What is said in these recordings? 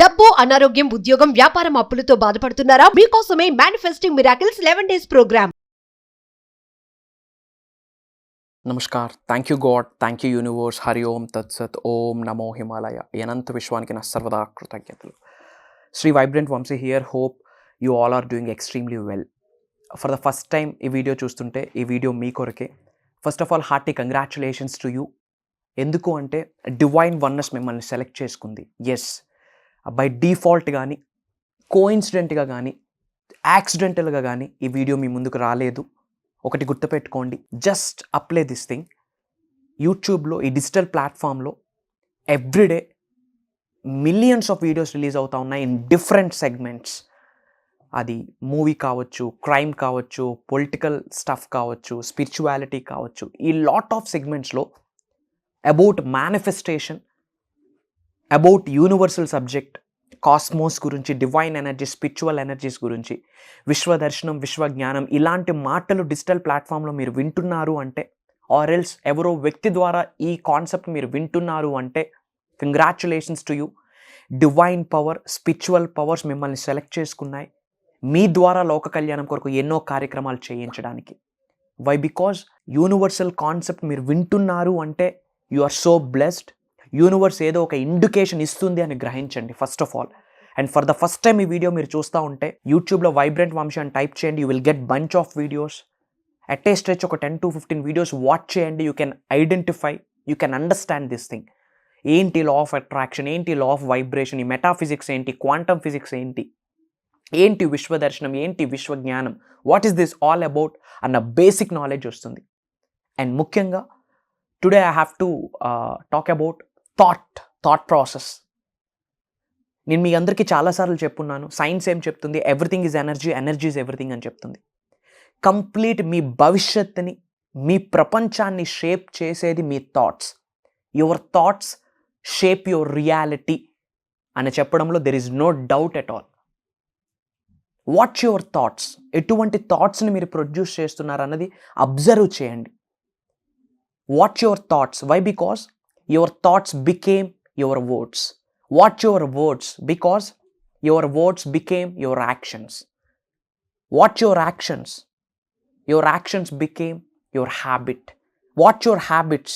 డబ్బు, అనారోగ్యం, ఉద్యోగం, వ్యాపారం, అప్పులతో బాధపడుతున్నారా? మీకోసమే మేనిఫెస్టింగ్ మిరాకిల్స్ 11 days ప్రోగ్రామ్. నమస్కార్. Thank you God, thank you universe, Hari Om తత్సత్, ఓం నమో హిమాలయ. అనంత విశ్వానికి నా సర్వదా కృతజ్ఞతలు. Shri vibrant Vamshi here. Hope you all are doing extremely well. For the first time ఈ వీడియో చూస్తుంటే ఈ వీడియో మీ కొరకే. First of all hearty congratulations to you. ఎందుకు అంటే డివైన్ వన్నెస్ మిమ్మల్ని సెలెక్ట్ చేసుకుంది. ఎస్, బై డిఫాల్ట్ కానీ, కోఇన్సిడెంట్గా కానీ, యాక్సిడెంటల్గా కానీ ఈ వీడియో మీ ముందుకు రాలేదు. ఒకటి గుర్తుపెట్టుకోండి, జస్ట్ అప్లై దిస్ థింగ్. యూట్యూబ్లో, ఈ డిజిటల్ ప్లాట్ఫామ్లో everyday millions of videos release అవుతూ ఉన్నాయి ఇన్ డిఫరెంట్ సెగ్మెంట్స్. అది మూవీ కావచ్చు, క్రైమ్ కావచ్చు, పొలిటికల్ స్టఫ్ కావచ్చు, స్పిరిచువాలిటీ కావచ్చు. ఈ లాట్ ఆఫ్ సెగ్మెంట్స్లో about manifestation, about universal subject, cosmos గురించి, డివైన్ ఎనర్జీ, స్పిరిచువల్ ఎనర్జీస్ గురించి, విశ్వదర్శనం, విశ్వజ్ఞానం, ఇలాంటి మాటలు డిజిటల్ ప్లాట్ఫామ్లో మీరు వింటున్నారు అంటే, ఆర్ ఎల్స్ ఎవరో వ్యక్తి ద్వారా ఈ కాన్సెప్ట్ మీరు వింటున్నారు అంటే, congratulations to you. Divine power, spiritual powers మిమ్మల్ని సెలెక్ట్ చేసుకున్నాయి మీ ద్వారా లోక కళ్యాణం కొరకు ఎన్నో కార్యక్రమాలు చేయించడానికి. వై? బికాజ్ యూనివర్సల్ కాన్సెప్ట్ మీరు వింటున్నారు అంటే you are so blessed. Universe ఏదో ఒక ఇండికేషన్ ఇస్తుంది అని గ్రహించండి first of all. And for the first time ఈ వీడియో మీరు చూస్తూ ఉంటే యూట్యూబ్లో వైబ్రెంట్ వంశీ అని టైప్ చేయండి. You will get bunch of videos. At a stretch ఒక 10 to 15 వీడియోస్ వాచ్ చేయండి. You can identify, you can understand this thing. ఏంటి లా ఆఫ్ అట్రాక్షన్, ఏంటి లా ఆఫ్ వైబ్రేషన్, ఈ మెటాఫిజిక్స్ ఏంటి, క్వాంటమ్ ఫిజిక్స్ ఏంటి, ఏంటి విశ్వదర్శనం, ఏంటి విశ్వజ్ఞానం, what is this all about అన్న బేసిక్ నాలెడ్జ్ వస్తుంది. అండ్ ముఖ్యంగా today I have to talk about thought process. నేను మీ అందరికీ చాలాసార్లు చెప్పున్నాను, సైన్స్ ఏం చెప్తుంది? Everything is energy, energy is everything అని చెప్తుంది. కంప్లీట్ మీ భవిష్యత్తుని, మీ ప్రపంచాన్ని షేప్ చేసేది మీ thoughts. Your thoughts shape your reality అని చెప్పడంలో there is no doubt at all. What your thoughts, ఎటువంటి థాట్స్ని మీరు ప్రొడ్యూస్ చేస్తున్నారు అన్నది అబ్జర్వ్ చేయండి. What your thoughts? Why? Because your thoughts became your words. What your words? Because your words became your actions. What your actions? Your actions became your habit. What your habits?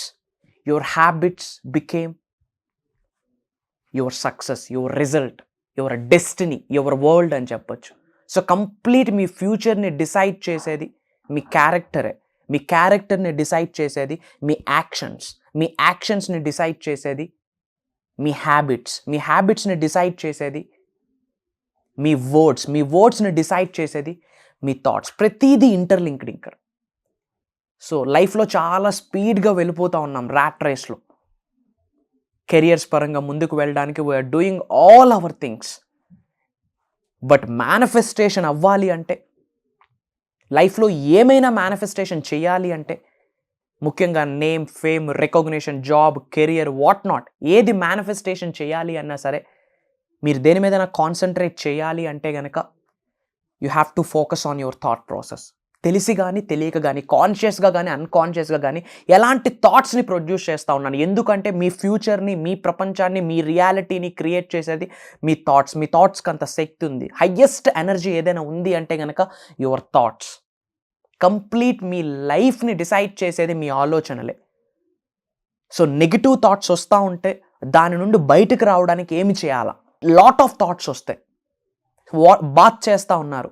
Your habits became your success, your result, your destiny, your world అని చెప్పొచ్చు. So complete మీ ఫ్యూచర్ని decide చేసేది మీ క్యారెక్టరే. మీ క్యారెక్టర్ని decide చేసేది మీ actions. మీ యాక్షన్స్ని decide చేసేది మీ habits. మీ హ్యాబిట్స్ని decide చేసేది మీ words. మీ వర్డ్స్ని decide చేసేది మీ thoughts. ప్రతిదీ ఇంటర్లింక్డ్. ఇంకా సో లైఫ్లో చాలా స్పీడ్గా వెళ్ళిపోతూ ఉన్నాం ర్యాట్ రేస్లో. కెరియర్స్ పరంగా ముందుకు వెళ్ళడానికి we are doing all our things. But manifestation అవ్వాలి అంటే, లైఫ్లో ఏమైనా మేనిఫెస్టేషన్ చేయాలి అంటే, ముఖ్యంగా name, fame, recognition, job, career, what not, ఏది మేనిఫెస్టేషన్ చేయాలి అన్నా సరే, మీరు దేని మీదైనా కాన్సన్ట్రేట్ చేయాలి అంటే కనుక you have to focus on your thought process. తెలిసి కానీ తెలియక కానీ, కాన్షియస్గా కానీ అన్కాన్షియస్గా కానీ ఎలాంటి థాట్స్ని ప్రొడ్యూస్ చేస్తూ ఉన్నాను. ఎందుకంటే మీ ఫ్యూచర్ని, మీ ప్రపంచాన్ని, మీ రియాలిటీని క్రియేట్ చేసేది మీ థాట్స్. మీ థాట్స్కి అంత శక్తి ఉంది. హయ్యెస్ట్ ఎనర్జీ ఏదైనా ఉంది అంటే కనుక యువర్ థాట్స్. కంప్లీట్ మీ లైఫ్ని డిసైడ్ చేసేది మీ ఆలోచనలే. సో నెగిటివ్ థాట్స్ వస్తూ ఉంటే దాని నుండి బయటకు రావడానికి ఏమి చేయాలా? లాట్ ఆఫ్ థాట్స్ వస్తాయి. బాత్ చేస్తూ ఉన్నారు,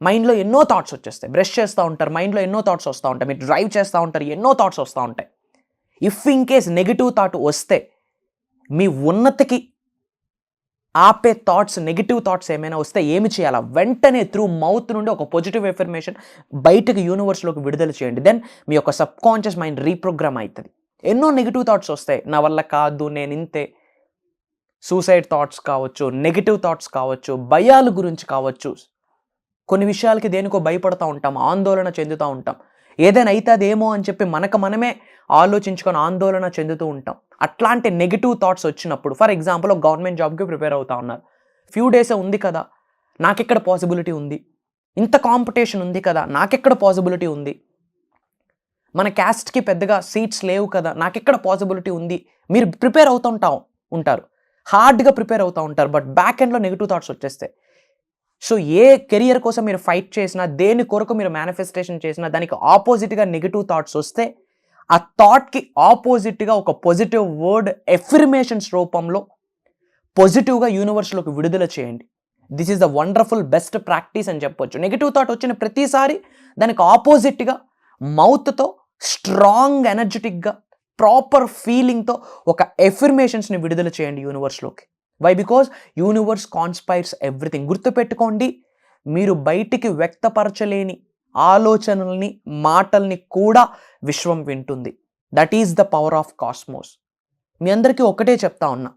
మైండ్లో ఎన్నో థాట్స్ వచ్చేస్తాయి. బ్రష్ చేస్తూ ఉంటారు, మైండ్లో ఎన్నో థాట్స్ వస్తూ ఉంటాయి. మీరు డ్రైవ్ చేస్తూ ఉంటారు, ఎన్నో థాట్స్ వస్తూ ఉంటాయి. If in case negative thought వస్తే మీ ఉన్నతికి ఆపే థాట్స్, నెగిటివ్ థాట్స్ ఏమైనా వస్తే ఏమి చేయాలా? వెంటనే త్రూ మౌత్ నుండి ఒక పాజిటివ్ ఎఫర్మేషన్ బయటకు యూనివర్స్లోకి విడుదల చేయండి. దెన్ మీ యొక్క సబ్ కాన్షియస్ మైండ్ రీప్రోగ్రామ్ అవుతుంది. ఎన్నో నెగిటివ్ థాట్స్ వస్తాయి. నా వల్ల కాదు, నేను ఇంతే, సూసైడ్ థాట్స్ కావచ్చు, నెగిటివ్ థాట్స్ కావచ్చు, భయాల గురించి కావచ్చు. కొన్ని విషయాలకి దేనికో భయపడుతూ ఉంటాం, ఆందోళన చెందుతూ ఉంటాం. ఏదైనా అయితే అదేమో అని చెప్పి మనమే ఆలోచించుకొని ఆందోళన చెందుతూ ఉంటాం. అట్లాంటి నెగిటివ్ థాట్స్ వచ్చినప్పుడు, ఫర్ ఎగ్జాంపుల్ ఒక గవర్నమెంట్ జాబ్కి ప్రిపేర్ అవుతూ ఉన్నారు. ఫ్యూ డేసే ఉంది కదా, నాకెక్కడ పాసిబిలిటీ ఉంది, ఇంత కాంపిటీషన్ ఉంది కదా, నాకెక్కడ పాసిబిలిటీ ఉంది, మన క్యాస్ట్కి పెద్దగా సీట్స్ లేవు కదా, నాకెక్కడ పాసిబిలిటీ ఉంది, మీరు ప్రిపేర్ అవుతూ ఉంటారు. హార్డ్గా ప్రిపేర్ అవుతూ ఉంటారు, బట్ బ్యాక్ ఎండ్లో నెగిటివ్ థాట్స్ వచ్చేస్తాయి. సో ఏ కెరియర్ కోసం మీరు ఫైట్ చేసినా, దేని కొరకు మీరు మేనిఫెస్టేషన్ చేసినా, దానికి ఆపోజిట్గా నెగిటివ్ థాట్స్ వస్తే ఆ థాట్కి ఆపోజిట్గా ఒక పాజిటివ్ వర్డ్ ఎఫర్మేషన్స్ రూపంలో పాజిటివ్గా యూనివర్స్లోకి విడుదల చేయండి. This is the wonderful best practice అని చెప్పొచ్చు. నెగిటివ్ థాట్ వచ్చిన ప్రతిసారి దానికి ఆపోజిట్గా మౌత్తో స్ట్రాంగ్ ఎనర్జెటిక్గా ప్రాపర్ ఫీలింగ్తో ఒక ఎఫర్మేషన్స్ని విడుదల చేయండి యూనివర్స్లోకి. Why? Because universe conspires everything. గుర్తుపెట్టుకోండి, మీరు బయటికి వ్యక్తపరచలేని ఆలోచనల్ని, మాటల్ని కూడా విశ్వం వింటుంది. That is the power of cosmos. మీ అందరికీ ఒకటే చెప్తా ఉన్నా,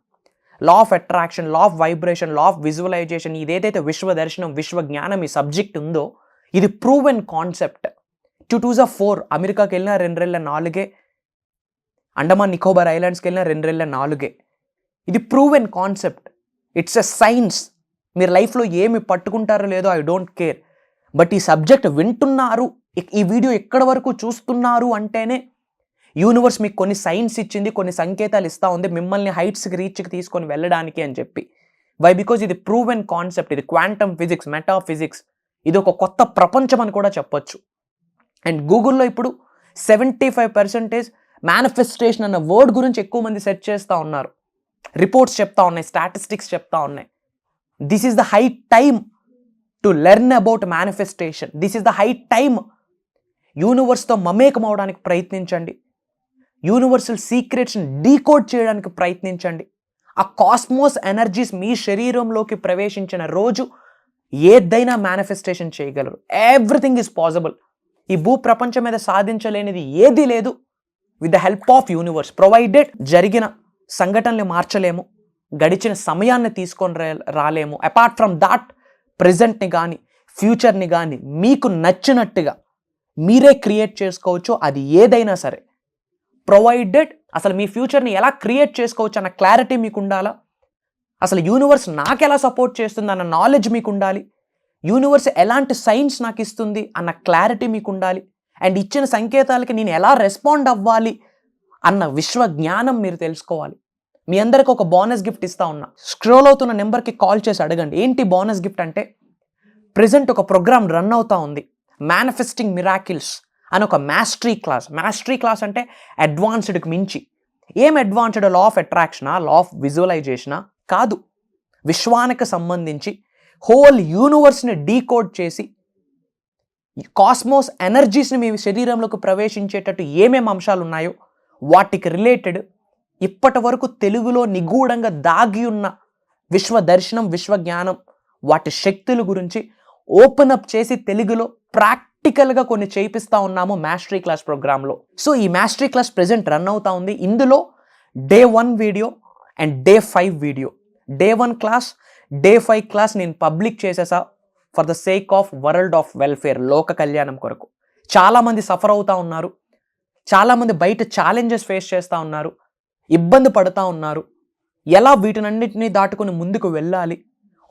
law of attraction, law of vibration, law of visualisation, ఇదేదైతే విశ్వ దర్శనం, విశ్వ జ్ఞానం ఈ సబ్జెక్ట్ ఉందో ఇది ప్రూవెన్ కాన్సెప్ట్. 2004 అమెరికాకి వెళ్ళిన 2.4, అండమాన్ నికోబార్ ఐలాండ్స్కి వెళ్ళిన 2.4. ఇది proven concept. It's a science. మీరు లైఫ్లో ఏమి పట్టుకుంటారో లేదో ఐ డోంట్ కేర్, బట్ ఈ సబ్జెక్ట్ వింటున్నారు, ఈ వీడియో ఎక్కడి వరకు చూస్తున్నారు అంటేనే యూనివర్స్ మీకు కొన్ని సైన్స్ ఇచ్చింది, కొన్ని సంకేతాలు ఇస్తూ ఉంది మిమ్మల్ని హైట్స్కి, రీచ్కి తీసుకొని వెళ్ళడానికి అని చెప్పి. వై? బికాజ్ ఇది ప్రూవెన్ కాన్సెప్ట్. ఇది క్వాంటమ్ ఫిజిక్స్, మెటాఫిజిక్స్, ఇది ఒక కొత్త ప్రపంచం అని కూడా చెప్పొచ్చు. అండ్ గూగుల్లో ఇప్పుడు 75% మేనిఫెస్టేషన్ అన్న వర్డ్ గురించి ఎక్కువ మంది సెర్చ్ చేస్తూ ఉన్నారు. రిపోర్ట్స్ చెప్తా ఉన్నాయి, స్టాటిస్టిక్స్ చెప్తా ఉన్నాయి. This is the high time to learn about manifestation. This is the high time. యూనివర్స్తో మమేకం అవడానికి ప్రయత్నించండి. యూనివర్సల్ సీక్రెట్స్ని డీకోడ్ చేయడానికి ప్రయత్నించండి. ఆ కాస్మోస్ ఎనర్జీస్ మీ శరీరంలోకి ప్రవేశించిన రోజు ఏదైనా మేనిఫెస్టేషన్ చేయగలరు. Everything is possible. ఈ భూ ప్రపంచం మీద సాధించలేనిది ఏదీ లేదు with the help of universe. Provided జరిగిన సంఘటనలు మార్చలేము, గడిచిన సమయాన్ని తీసుకొని రాలేము. అపార్ట్ ఫ్రమ్ దాట్ ప్రెజెంట్ని కానీ ఫ్యూచర్ని కానీ మీకు నచ్చినట్టుగా మీరే క్రియేట్ చేసుకోవచ్చు. అది ఏదైనా సరే, ప్రొవైడెడ్ అసలు మీ ఫ్యూచర్ని ఎలా క్రియేట్ చేసుకోవచ్చు అన్న క్లారిటీ మీకు ఉండాలా. అసలు యూనివర్స్ నాకు ఎలా సపోర్ట్ చేస్తుంది అన్న నాలెడ్జ్ మీకు ఉండాలి. యూనివర్స్ ఎలాంటి సైన్స్ నాకు ఇస్తుంది అన్న క్లారిటీ మీకు ఉండాలి. అండ్ ఇచ్చిన సంకేతాలకి నేను ఎలా రెస్పాండ్ అవ్వాలి అన్న విశ్వ జ్ఞానం మీరు తెలుసుకోవాలి. మీ అందరికి ఒక బోనస్ గిఫ్ట్ ఇస్తా ఉన్నా. స్క్రోల్ అవుతున్న నెంబర్కి కాల్ చేసి అడగండి. ఏంటి బోనస్ గిఫ్ట్ అంటే, ప్రెజెంట్ ఒక ప్రోగ్రామ్ రన్ అవుతా ఉంది, మేనిఫెస్టింగ్ మిరాకిల్స్ అని ఒక మాస్టరీ క్లాస్. మాస్టరీ క్లాస్ అంటే అడ్వాన్స్డ్కి మించి. ఏం అడ్వాన్స్డ్? లా ఆఫ్ అట్రాక్షనా, లా ఆఫ్ విజువలైజేషనా? కాదు. విశ్వానికి సంబంధించి హోల్ యూనివర్స్ని డీకోడ్ చేసి కాస్మోస్ ఎనర్జీస్ని మీ శరీరంలోకి ప్రవేశించేటట్టు ఏమేమి అంశాలు ఉన్నాయో వాటికి రిలేటెడ్ ఇప్పటి వరకు తెలుగులో నిగూఢంగా దాగి ఉన్న విశ్వ దర్శనం, విశ్వ జ్ఞానం, వాటి శక్తుల గురించి ఓపెన్ అప్ చేసి తెలుగులో ప్రాక్టికల్గా కొన్ని చేయిస్తూ ఉన్నాము మాస్టరీ క్లాస్ ప్రోగ్రాంలో. సో ఈ మాస్టరీ క్లాస్ ప్రెజెంట్ రన్ అవుతా ఉంది. ఇందులో Day 1 video and Day 5 video. Day 1 class, Day 5 class నేను పబ్లిక్ చేసేసా for the sake of world of welfare, లోక కళ్యాణం కొరకు. చాలామంది సఫర్ అవుతూ ఉన్నారు, చాలామంది బయట ఛాలెంజెస్ ఫేస్ చేస్తూ ఉన్నారు, ఇబ్బంది పడుతూ ఉన్నారు. ఎలా వీటినన్నింటినీ దాటుకుని ముందుకు వెళ్ళాలి,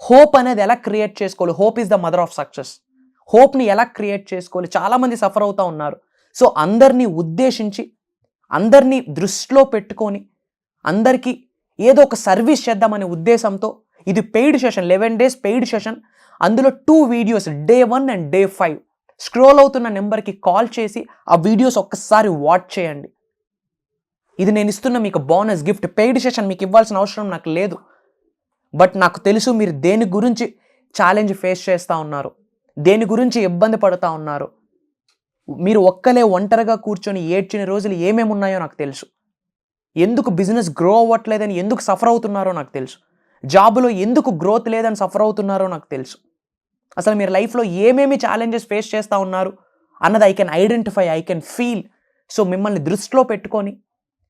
హోప్ అనేది ఎలా క్రియేట్ చేసుకోవాలి, hope is the mother of success, హోప్ని ఎలా క్రియేట్ చేసుకోవాలి, చాలామంది సఫర్ అవుతూ ఉన్నారు. సో అందరినీ ఉద్దేశించి, అందరినీ దృష్టిలో పెట్టుకొని, అందరికీ ఏదో ఒక సర్వీస్ చేద్దామనే ఉద్దేశంతో ఇది paid session, 11 days paid session. అందులో 2 videos, Day 1 and Day 5. Scroll అవుతున్న నెంబర్కి కాల్ చేసి ఆ వీడియోస్ ఒక్కసారి వాచ్ చేయండి. ఇది నేను ఇస్తున్న మీకు బోనస్ గిఫ్ట్. పెయిడ్ సెషన్ మీకు ఇవ్వాల్సిన అవసరం నాకు లేదు, బట్ నాకు తెలుసు మీరు దేని గురించి ఛాలెంజ్ ఫేస్ చేస్తూ ఉన్నారు, దేని గురించి ఇబ్బంది పడుతూ ఉన్నారు. మీరు ఒంటరిగా కూర్చొని ఏడ్చిన రోజులు ఏమేమి ఉన్నాయో నాకు తెలుసు. ఎందుకు బిజినెస్ గ్రో అవ్వట్లేదని ఎందుకు సఫర్ అవుతున్నారో నాకు తెలుసు. జాబులో ఎందుకు గ్రోత్ లేదని సఫర్ అవుతున్నారో నాకు తెలుసు. అసలు మీరు లైఫ్లో ఏమేమి ఛాలెంజెస్ ఫేస్ చేస్తూ ఉన్నారు అన్నది I can identify, I can feel. So మిమ్మల్ని దృష్టిలో పెట్టుకొని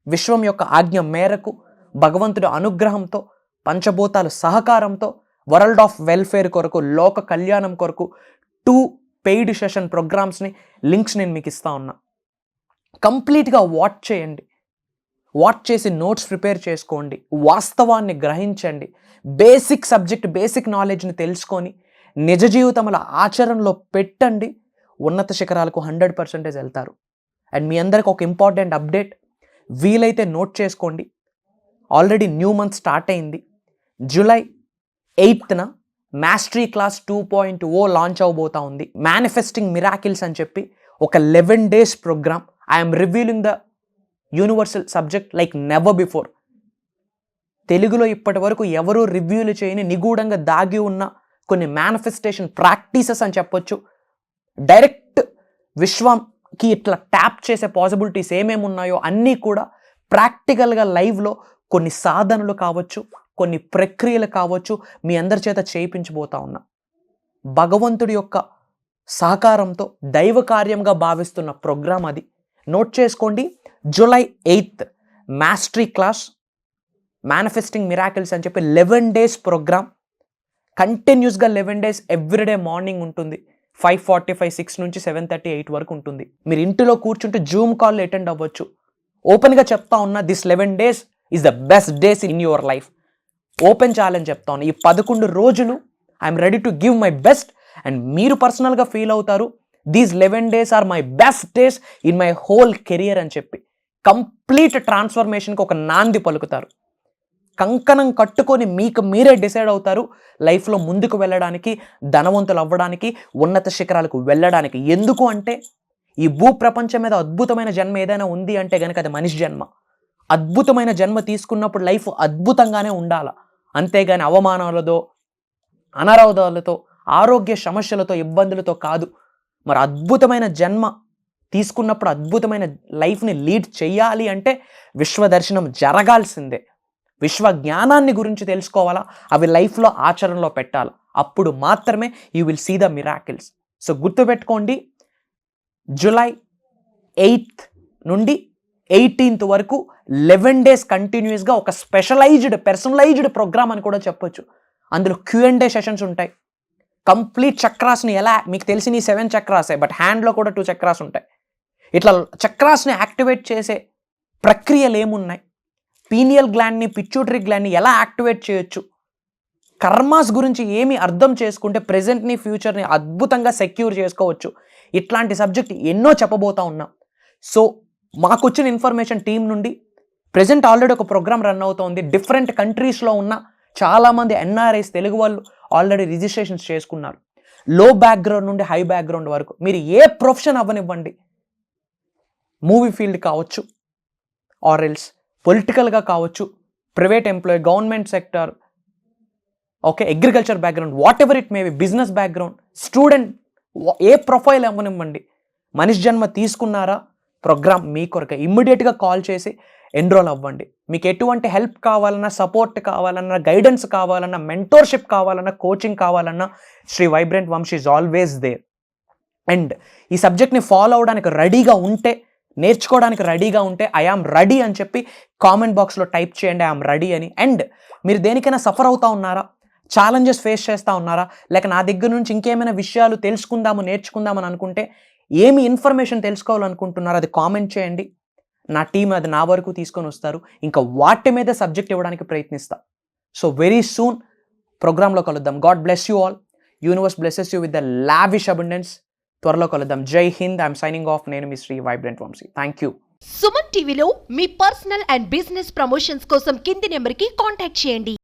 విశ్వం యొక్క ఆజ్ఞ మేరకు, భగవంతుడి అనుగ్రహంతో, పంచభూతాల సహకారంతో వరల్డ్ ఆఫ్ వెల్ఫేర్ కొరకు, లోక కళ్యాణం కొరకు 2 పెయిడ్ సెషన్ ప్రోగ్రామ్స్ని లింక్స్ నేను మీకు ఇస్తా ఉన్నా. కంప్లీట్గా వాచ్ చేయండి. వాచ్ చేసి నోట్స్ ప్రిపేర్ చేసుకోండి, వాస్తవాన్ని గ్రహించండి, బేసిక్ సబ్జెక్ట్, బేసిక్ నాలెడ్జ్ని తెలుసుకొని నిజ జీవితంలో ఆచరణలో పెట్టండి. ఉన్నత శిఖరాలకు 100% వెళ్తారు. అండ్ మీ అందరికి ఒక ఇంపార్టెంట్ అప్డేట్, వీలైతే నోట్ చేసుకోండి. ఆల్రెడీ న్యూ మంత్ స్టార్ట్ అయింది. జూలై 8న మాస్టరీ క్లాస్ 2.0 లాంచ్ అవబోతా ఉంది. మేనిఫెస్టింగ్ మిరాకిల్స్ అని చెప్పి ఒక 11 days program. I'm revealing the universal subject like never before. తెలుగులో ఇప్పటి వరకు ఎవరూ రివ్యూలు చేయని నిగూఢంగా దాగి ఉన్న కొన్ని మేనిఫెస్టేషన్ ప్రాక్టీసెస్ అని చెప్పొచ్చు. డైరెక్ట్ విశ్వంకి ఇట్లా ట్యాప్ చేసే పాసిబిలిటీస్ ఏమేమి ఉన్నాయో అన్నీ కూడా ప్రాక్టికల్గా లైవ్లో కొన్ని సాధనలు కావచ్చు, కొన్ని ప్రక్రియలు కావచ్చు, మీ అందరి చేత చేయించబోతా ఉన్నా. భగవంతుడి యొక్క సహకారంతో దైవ కార్యంగా భావిస్తున్న ప్రోగ్రామ్ అది. నోట్ చేసుకోండి, July 8th mastery class manifesting miracles అని చెప్పి 11 days ప్రోగ్రామ్. కంటిన్యూస్గా 11 days ఎవ్రీడే మార్నింగ్ ఉంటుంది. 5:45, 6 నుంచి 7:30, 8 వరకు ఉంటుంది. మీరు ఇంటిలో కూర్చుంటే జూమ్ కాల్ అటెండ్ అవ్వచ్చు. ఓపెన్గా చెప్తా ఉన్నా, this 11 days is the best days in your life. Open challenge చెప్తా ఉన్నా, ఈ 11 రోజులు I'm ready to give my best. And మీరు పర్సనల్గా ఫీల్ అవుతారు, these 11 days are my best days in my whole career అని చెప్పి కంప్లీట్ ట్రాన్స్ఫర్మేషన్కి ఒక నాంది పలుకుతారు. కంకణం కట్టుకొని మీకు మీరే డిసైడ్ అవుతారు లైఫ్లో ముందుకు వెళ్ళడానికి, ధనవంతులు అవ్వడానికి, ఉన్నత శిఖరాలకు వెళ్ళడానికి. ఎందుకు అంటే ఈ భూ ప్రపంచం మీద అద్భుతమైన జన్మ ఏదైనా ఉంది అంటే కనుక అది మనిషి జన్మ. అద్భుతమైన జన్మ తీసుకున్నప్పుడు లైఫ్ అద్భుతంగానే ఉండాలి, అంతేగాని అవమానాలతో, అనారోగ్యాలతో, ఆరోగ్య సమస్యలతో, ఇబ్బందులతో కాదు. మరి అద్భుతమైన జన్మ తీసుకున్నప్పుడు అద్భుతమైన లైఫ్ని లీడ్ చేయాలి అంటే విశ్వదర్శనం జరగాల్సిందే. విశ్వ జ్ఞానాన్ని గురించి తెలుసుకోవాలా, అవి లైఫ్లో ఆచరణలో పెట్టాలి. అప్పుడు మాత్రమే you will see the miracles. So గుర్తుపెట్టుకోండి, జూలై 8th నుండి 18th వరకు 11 days కంటిన్యూస్గా ఒక స్పెషలైజ్డ్ పర్సనలైజ్డ్ ప్రోగ్రామ్ అని కూడా చెప్పొచ్చు. అందులో Q&A సెషన్స్ ఉంటాయి. కంప్లీట్ చక్రాస్ని ఎలా, మీకు తెలిసిన 7 చక్రాసే, బట్ హ్యాండ్లో కూడా 2 చక్రాస్ ఉంటాయి. ఇట్లా చక్రాస్ని యాక్టివేట్ చేసే ప్రక్రియలు ఏమున్నాయి, పీనియల్ గ్లాండ్ని, పిట్యూటరీ గ్లాండ్ని ఎలా యాక్టివేట్ చేయొచ్చు, కర్మాస్ గురించి ఏమి అర్థం చేసుకుంటే ప్రెజెంట్ని, ఫ్యూచర్ని అద్భుతంగా సెక్యూర్ చేసుకోవచ్చు, ఇట్లాంటి సబ్జెక్ట్ ఎన్నో చెప్పబోతా ఉన్నాం. సో మాకు వచ్చిన ఇన్ఫర్మేషన్ టీం నుండి ప్రెజెంట్ ఆల్రెడీ ఒక ప్రోగ్రామ్ రన్ అవుతోంది. డిఫరెంట్ కంట్రీస్లో ఉన్న చాలామంది NRIs తెలుగు వాళ్ళు ఆల్రెడీ రిజిస్ట్రేషన్స్ చేసుకున్నారు. లో బ్యాక్గ్రౌండ్ నుండి హై బ్యాక్గ్రౌండ్ వరకు మీరు ఏ ప్రొఫెషన్ అవ్వనివ్వండి, మూవీ ఫీల్డ్ కావచ్చు, ఆర్ఎల్స్ పొలిటికల్గా కావచ్చు, private employee, government sector, okay, agriculture background, what ever it may be, business background, student, A profile అవ్వనివ్వండి, మనిషి జన్మ తీసుకున్నారా, ప్రోగ్రామ్ మీ కొరకే. ఇమ్మీడియట్గా కాల్ చేసి ఎన్రోల్ అవ్వండి. మీకు ఎటువంటి హెల్ప్ కావాలన్నా, సపోర్ట్ కావాలన్నా, గైడెన్స్ కావాలన్నా, మెంటోర్షిప్ కావాలన్నా, కోచింగ్ కావాలన్నా, Shri vibrant Vamshi is always there. And ఈ సబ్జెక్ట్ని ఫాలో అవడానికి రెడీగా ఉంటే, నేర్చుకోవడానికి రెడీగా ఉంటే ఐ ఆమ్ రెడీ అని చెప్పి కామెంట్ బాక్స్లో టైప్ చేయండి, ఐ ఆమ్ రెడీ అని. అండ్ మీరు దేనికైనా సఫర్ అవుతా ఉన్నారా, ఛాలెంజెస్ ఫేస్ చేస్తూ ఉన్నారా, లేక నా దగ్గర నుంచి ఇంకేమైనా విషయాలు తెలుసుకుందాము, నేర్చుకుందామని అనుకుంటే, ఏమి ఇన్ఫర్మేషన్ తెలుసుకోవాలనుకుంటున్నారో అది కామెంట్ చేయండి. నా టీం అది నా వరకు తీసుకొని వస్తారు, ఇంకా వాటి మీద సబ్జెక్ట్ ఇవ్వడానికి ప్రయత్నిస్తా. సో వెరీ సూన్ ప్రోగ్రాంలో కలుద్దాం. God bless you all. Universe blesses you with the lavish abundance. త్వరలో కలుద్దాం. జై హింద్. I'm signing off. నేను మీ Shri vibrant Vamshi. Thank you. Suman టీవీలో మీ పర్సనల్ అండ్ బిజినెస్ ప్రమోషన్స్ కోసం కింది నెంబర్కి కాంటాక్ట్ చేయండి.